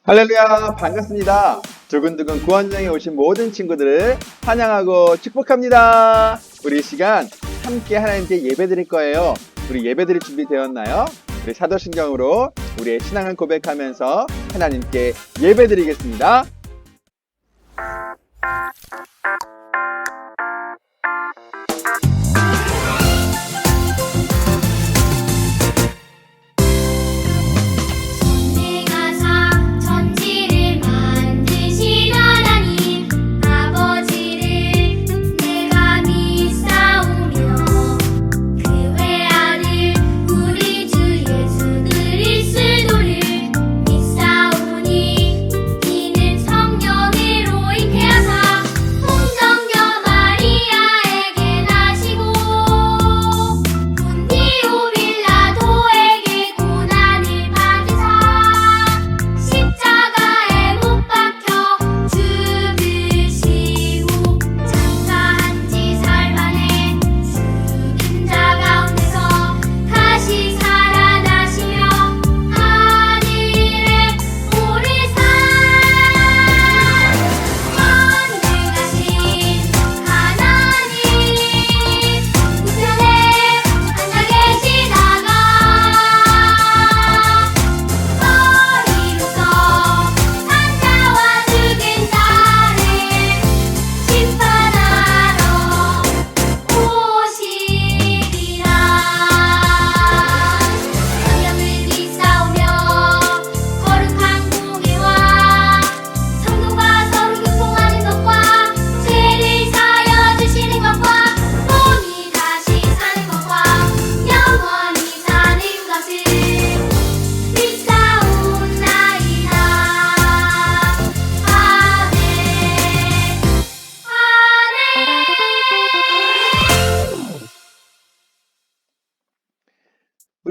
할렐루야, 반갑습니다. 두근두근 구원장에 오신 모든 친구들을 환영하고 축복합니다. 우리 이 시간 함께 하나님께 예배 드릴 거예요. 우리 예배 드릴 준비 되었나요? 우리 사도신경으로 우리의 신앙을 고백하면서 하나님께 예배 드리겠습니다.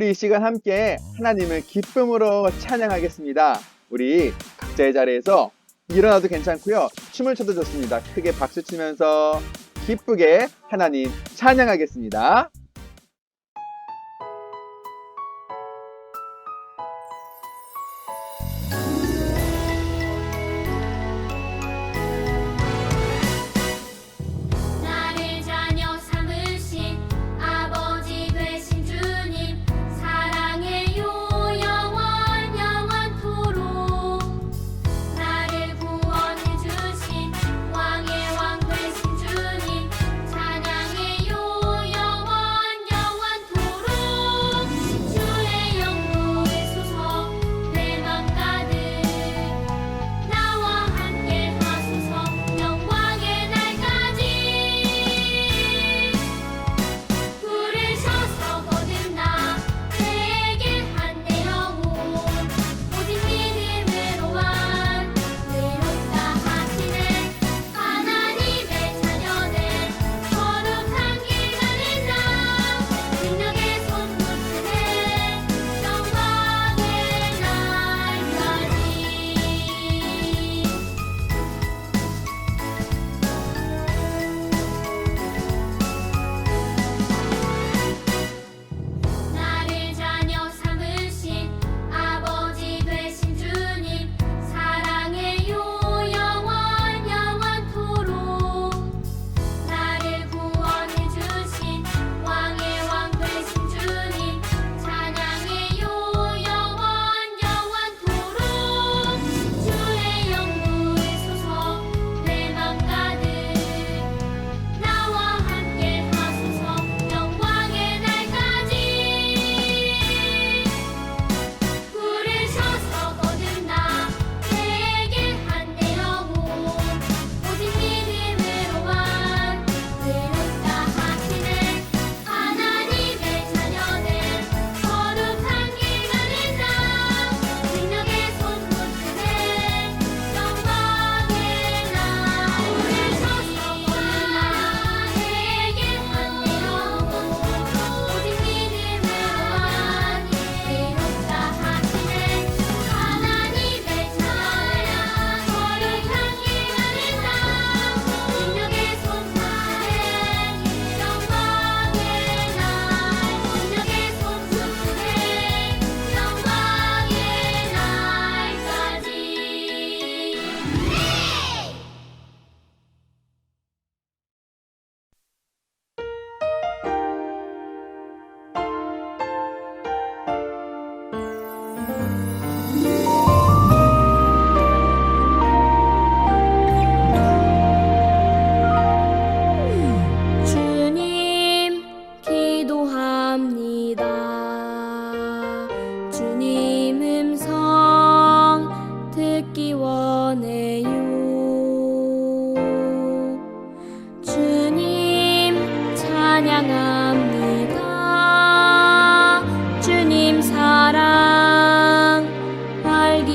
우리 이 시간 함께 하나님을 기쁨으로 찬양하겠습니다. 우리 각자의 자리에서 일어나도 괜찮고요. 춤을 춰도 좋습니다. 크게 박수 치면서 기쁘게 하나님 찬양하겠습니다.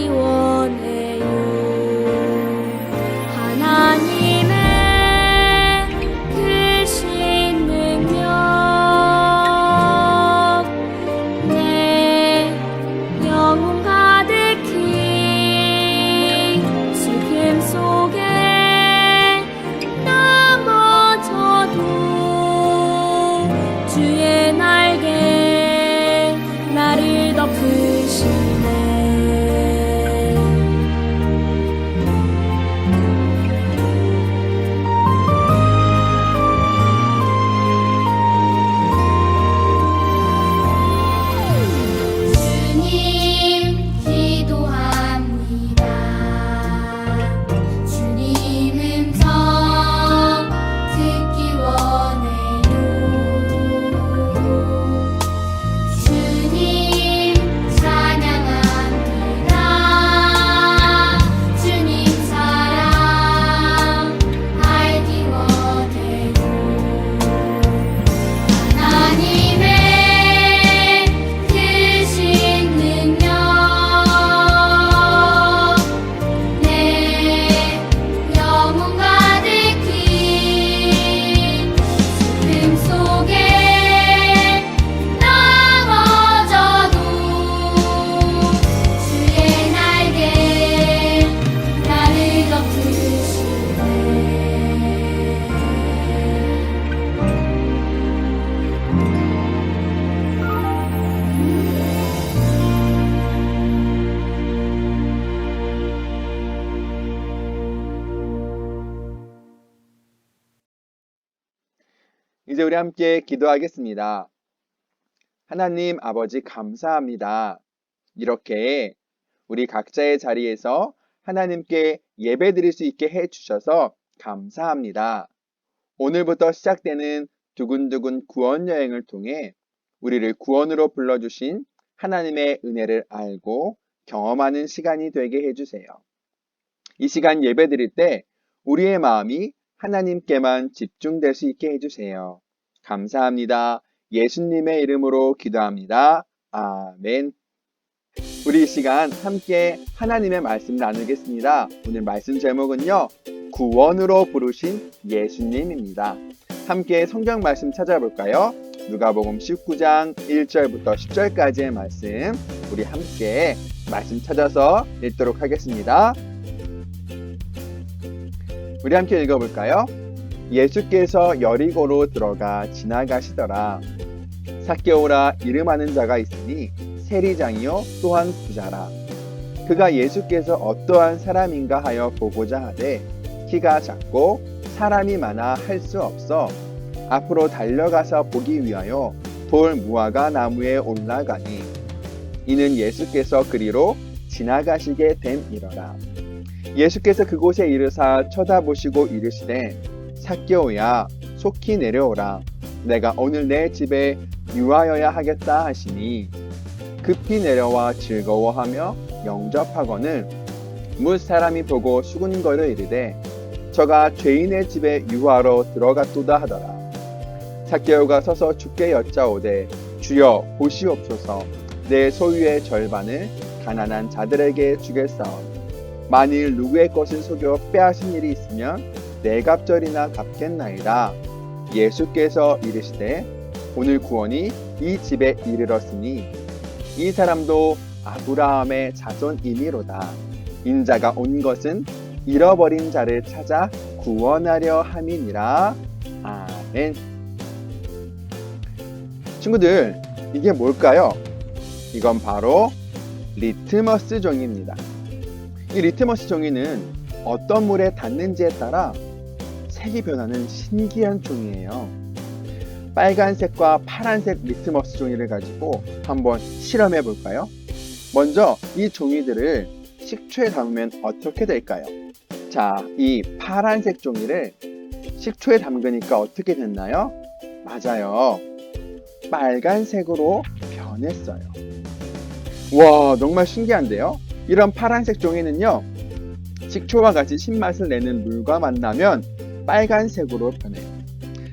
원해요. 하나님의 크신 능력 내 영혼 가득히 슬픔 속에 넘어져도 주의 날개 나를 덮으시네. 주님 기도합니다. 주님 음성 듣기 원해요. 주님 찬양합니다. 주님 사랑 알기 원해요. 하나님의 크신 능력 내 영혼 가득히 슬픔 속에 넘어져도 주의 날개 나를 덮으시네. 이제 우리 함께 기도하겠습니다. 하나님 아버지 감사합니다. 이렇게 우리 각자의 자리에서 하나님께 예배드릴 수 있게 해주셔서 감사합니다. 오늘부터 시작되는 두근두근 구원 여행을 통해 우리를 구원으로 불러주신 하나님의 은혜를 알고 경험하는 시간이 되게 해주세요. 이 시간 예배드릴 때 우리의 마음이 하나님께만 집중될 수 있게 해주세요. 감사합니다. 예수님의 이름으로 기도합니다. 아멘. 우리 이 시간 함께 하나님의 말씀 나누겠습니다. 오늘 말씀 제목은요, 구원으로 부르신 예수님입니다. 함께 성경 말씀 찾아볼까요? 누가복음 19장 1절부터 10절까지의 말씀, 우리 함께 말씀 찾아서 읽도록 하겠습니다. 우리 함께 읽어볼까요? 예수께서 여리고로 들어가 지나가시더라. 삭개오라 이름하는 자가 있으니 세리장이요 또한 부자라. 그가 예수께서 어떠한 사람인가 하여 보고자 하되 키가 작고 사람이 많아 할 수 없어 앞으로 달려가서 보기 위하여 돌 무화과 나무에 올라가니 이는 예수께서 그리로 지나가시게 됨이러라. 예수께서 그곳에 이르사 쳐다보시고 이르시되 삭개오야 속히 내려오라. 내가 오늘 내 집에 유하여야 하겠다 하시니 급히 내려와 즐거워하며 영접하거늘 뭇 사람이 보고 수군거려 이르되 저가 죄인의 집에 유하러 들어갔도다 하더라. 삭개오가 서서 주께 여짜오되 주여 보시옵소서. 내 소유의 절반을 가난한 자들에게 주겠사오니 만일 누구의 것을 속여 빼앗은 일이 있으면 네 갑절이나 갚겠나이다. 예수께서 이르시되 오늘 구원이 이 집에 이르렀으니 이 사람도 아브라함의 자손이니로다. 인자가 온 것은 잃어버린 자를 찾아 구원하려 함이니라. 아멘. 친구들, 이게 뭘까요? 이건 바로 리트머스 종이입니다. 이 리트머스 종이는 어떤 물에 닿는지에 따라 색이 변하는 신기한 종이에요. 빨간색과 파란색 리트머스 종이를 가지고 한번 실험해 볼까요? 먼저 이 종이들을 식초에 담으면 어떻게 될까요? 자, 이 파란색 종이를 식초에 담그니까 어떻게 됐나요? 맞아요. 빨간색으로 변했어요. 와, 정말 신기한데요? 이런 파란색 종이는요, 식초와 같이 신맛을 내는 물과 만나면 빨간색으로 변해요.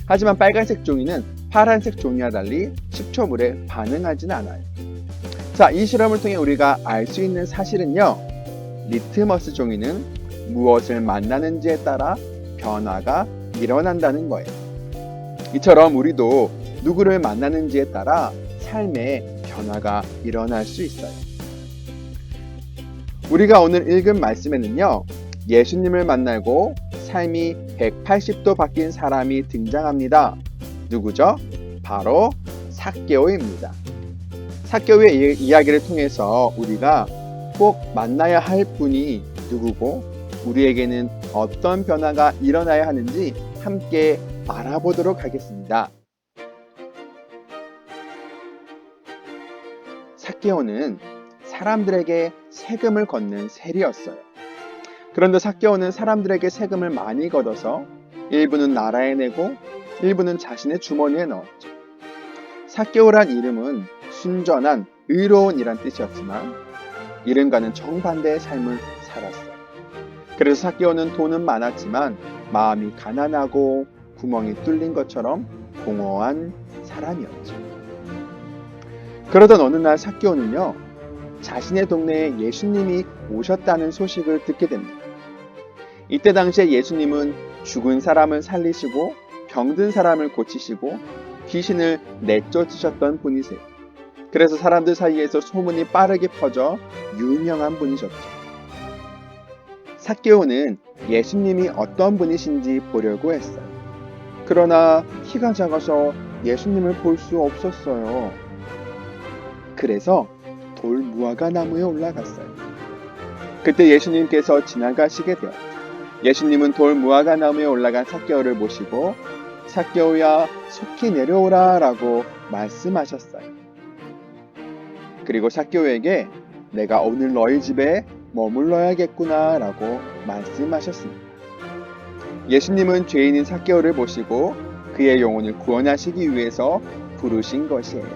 하지만 빨간색 종이는 파란색 종이와 달리 식초물에 반응하지는 않아요. 자, 이 실험을 통해 우리가 알 수 있는 사실은요, 리트머스 종이는 무엇을 만나는지에 따라 변화가 일어난다는 거예요. 이처럼 우리도 누구를 만나는지에 따라 삶의 변화가 일어날 수 있어요. 우리가 오늘 읽은 말씀에는요, 예수님을 만나고 삶이 180도 바뀐 사람이 등장합니다. 누구죠? 바로 삭개오입니다. 삭개오의 이야기를 통해서 우리가 꼭 만나야 할 분이 누구고 우리에게는 어떤 변화가 일어나야 하는지 함께 알아보도록 하겠습니다. 삭개오는 사람들에게 세금을 걷는 세리였어요. 그런데 삭개오는 사람들에게 세금을 많이 걷어서 일부는 나라에 내고 일부는 자신의 주머니에 넣었죠. 삭개오란 이름은 순전한 의로운이란 뜻이었지만 이름과는 정반대의 삶을 살았어요. 그래서 삭개오는 돈은 많았지만 마음이 가난하고 구멍이 뚫린 것처럼 공허한 사람이었죠. 그러던 어느 날 삭개오는요, 자신의 동네에 예수님이 오셨다는 소식을 듣게 됩니다. 이때 당시에 예수님은 죽은 사람을 살리시고 병든 사람을 고치시고 귀신을 내쫓으셨던 분이세요. 그래서 사람들 사이에서 소문이 빠르게 퍼져 유명한 분이셨죠. 삭개오는 예수님이 어떤 분이신지 보려고 했어요. 그러나 키가 작아서 예수님을 볼 수 없었어요. 그래서 돌 무화과 나무에 올라갔어요. 그때 예수님께서 지나가시게 되었죠. 예수님은 돌 무화과 나무에 올라간 삭개오를 보시고 삭개오야 속히 내려오라 라고 말씀하셨어요. 그리고 삭개오에게 내가 오늘 너희 집에 머물러야겠구나 라고 말씀하셨습니다. 예수님은 죄인인 삭개오를 보시고 그의 영혼을 구원하시기 위해서 부르신 것이에요.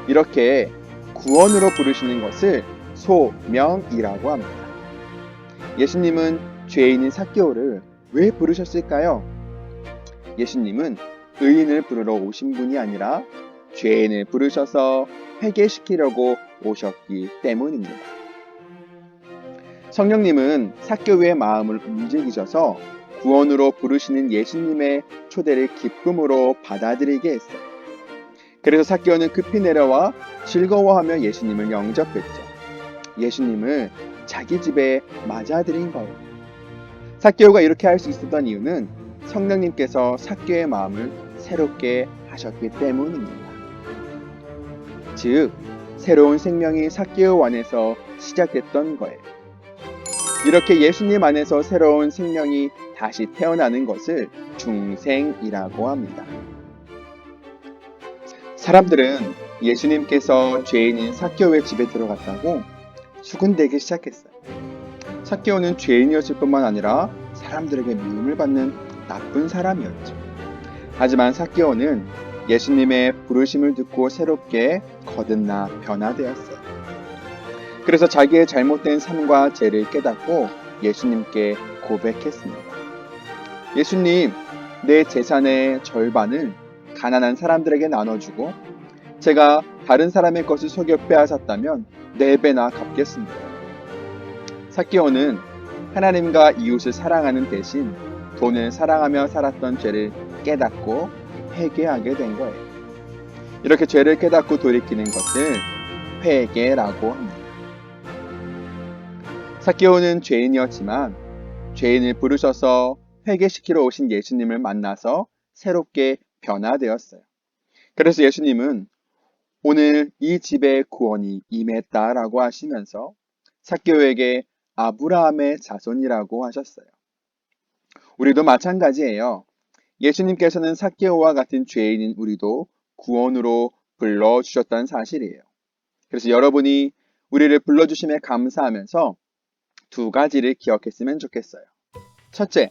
이렇게 구원으로 부르시는 것을 소명이라고 합니다. 예수님은 죄인인 삭개오를 왜 부르셨을까요? 예수님은 의인을 부르러 오신 분이 아니라 죄인을 부르셔서 회개시키려고 오셨기 때문입니다. 성령님은 삭개오의 마음을 움직이셔서 구원으로 부르시는 예수님의 초대를 기쁨으로 받아들이게 했어요. 그래서 삭개오는 급히 내려와 즐거워하며 예수님을 영접했죠. 예수님을 자기 집에 맞아들인 거예요. 삭개오가 이렇게 할 수 있었던 이유는 성령님께서 삭개오의 마음을 새롭게 하셨기 때문입니다. 즉, 새로운 생명이 삭개오 안에서 시작됐던 거예요. 이렇게 예수님 안에서 새로운 생명이 다시 태어나는 것을 중생이라고 합니다. 사람들은 예수님께서 죄인인 삭개오의 집에 들어갔다고 수군대기 시작했어요. 삭개오는 죄인이었을 뿐만 아니라 사람들에게 미움을 받는 나쁜 사람이었죠. 하지만 삭개오는 예수님의 부르심을 듣고 새롭게 거듭나 변화되었어요. 그래서 자기의 잘못된 삶과 죄를 깨닫고 예수님께 고백했습니다. 예수님, 내 재산의 절반을 가난한 사람들에게 나눠주고 제가 다른 사람의 것을 속여 빼앗았다면 4배나 갚겠습니다. 삭개오는 하나님과 이웃을 사랑하는 대신 돈을 사랑하며 살았던 죄를 깨닫고 회개하게 된 거예요. 이렇게 죄를 깨닫고 돌이키는 것을 회개라고 합니다. 삭개오는 죄인이었지만 죄인을 부르셔서 회개시키러 오신 예수님을 만나서 새롭게 변화되었어요. 그래서 예수님은 오늘 이 집에 구원이 임했다라고 하시면서 삭개오에게 아브라함의 자손이라고 하셨어요. 우리도 마찬가지예요. 예수님께서는 삭개오와 같은 죄인인 우리도 구원으로 불러주셨다는 사실이에요. 그래서 여러분이 우리를 불러주심에 감사하면서 2가지를 기억했으면 좋겠어요. 첫째,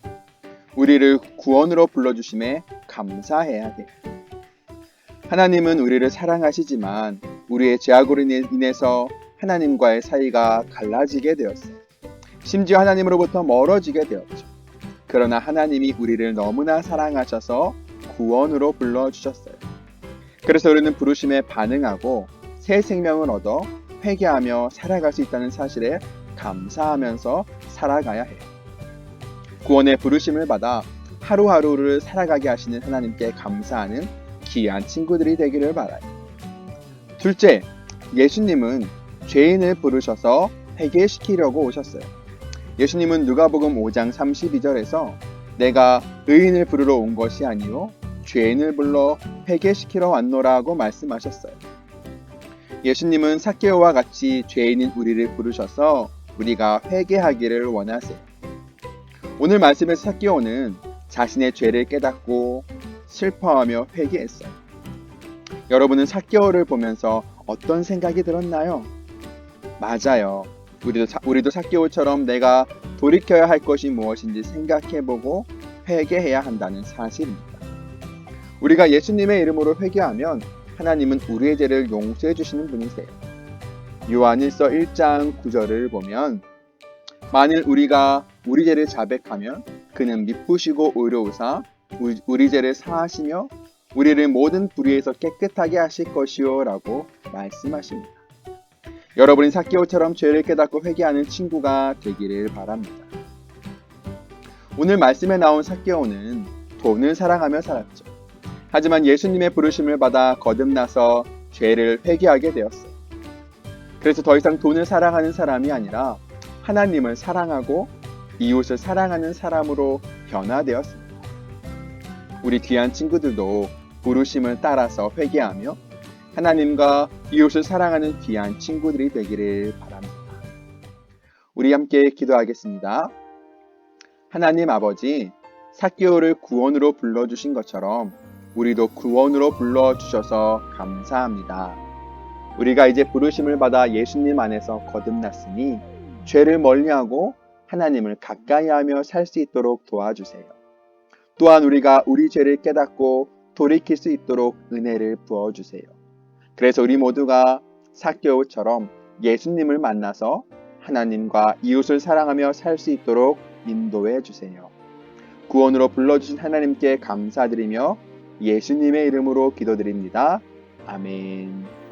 우리를 구원으로 불러주심에 감사해야 돼요. 하나님은 우리를 사랑하시지만 우리의 죄악으로 인해서 하나님과의 사이가 갈라지게 되었어요. 심지어 하나님으로부터 멀어지게 되었죠. 그러나 하나님이 우리를 너무나 사랑하셔서 구원으로 불러주셨어요. 그래서 우리는 부르심에 반응하고 새 생명을 얻어 회개하며 살아갈 수 있다는 사실에 감사하면서 살아가야 해요. 구원의 부르심을 받아 하루하루를 살아가게 하시는 하나님께 감사하는 귀한 친구들이 되기를 바라요. 둘째, 예수님은 죄인을 부르셔서 회개시키려고 오셨어요. 예수님은 누가복음 5장 32절에서 내가 의인을 부르러 온 것이 아니요 죄인을 불러 회개시키러 왔노라고 말씀하셨어요. 예수님은 삭개오와 같이 죄인인 우리를 부르셔서 우리가 회개하기를 원하세요. 오늘 말씀에서 삭개오는 자신의 죄를 깨닫고 슬퍼하며 회개했어요. 여러분은 삭개오를 보면서 어떤 생각이 들었나요? 맞아요. 우리도 삭개오처럼 내가 돌이켜야 할 것이 무엇인지 생각해보고 회개해야 한다는 사실입니다. 우리가 예수님의 이름으로 회개하면 하나님은 우리의 죄를 용서해 주시는 분이세요. 요한일서 1장 9절을 보면 만일 우리가 우리 죄를 자백하면 그는 미쁘시고 의로우사 우리 죄를 사하시며 우리를 모든 불의에서 깨끗하게 하실 것이요 라고 말씀하십니다. 여러분이 삭개오처럼 죄를 깨닫고 회개하는 친구가 되기를 바랍니다. 오늘 말씀에 나온 삭개오는 돈을 사랑하며 살았죠. 하지만 예수님의 부르심을 받아 거듭나서 죄를 회개하게 되었어요. 그래서 더 이상 돈을 사랑하는 사람이 아니라 하나님을 사랑하고 이웃을 사랑하는 사람으로 변화되었습니다. 우리 귀한 친구들도 부르심을 따라서 회개하며 하나님과 이웃을 사랑하는 귀한 친구들이 되기를 바랍니다. 우리 함께 기도하겠습니다. 하나님 아버지, 삭개오를 구원으로 불러주신 것처럼 우리도 구원으로 불러주셔서 감사합니다. 우리가 이제 부르심을 받아 예수님 안에서 거듭났으니 죄를 멀리하고 하나님을 가까이하며 살 수 있도록 도와주세요. 또한 우리가 우리 죄를 깨닫고 돌이킬 수 있도록 은혜를 부어주세요. 그래서 우리 모두가 삭개오처럼 예수님을 만나서 하나님과 이웃을 사랑하며 살 수 있도록 인도해 주세요. 구원으로 불러주신 하나님께 감사드리며 예수님의 이름으로 기도드립니다. 아멘.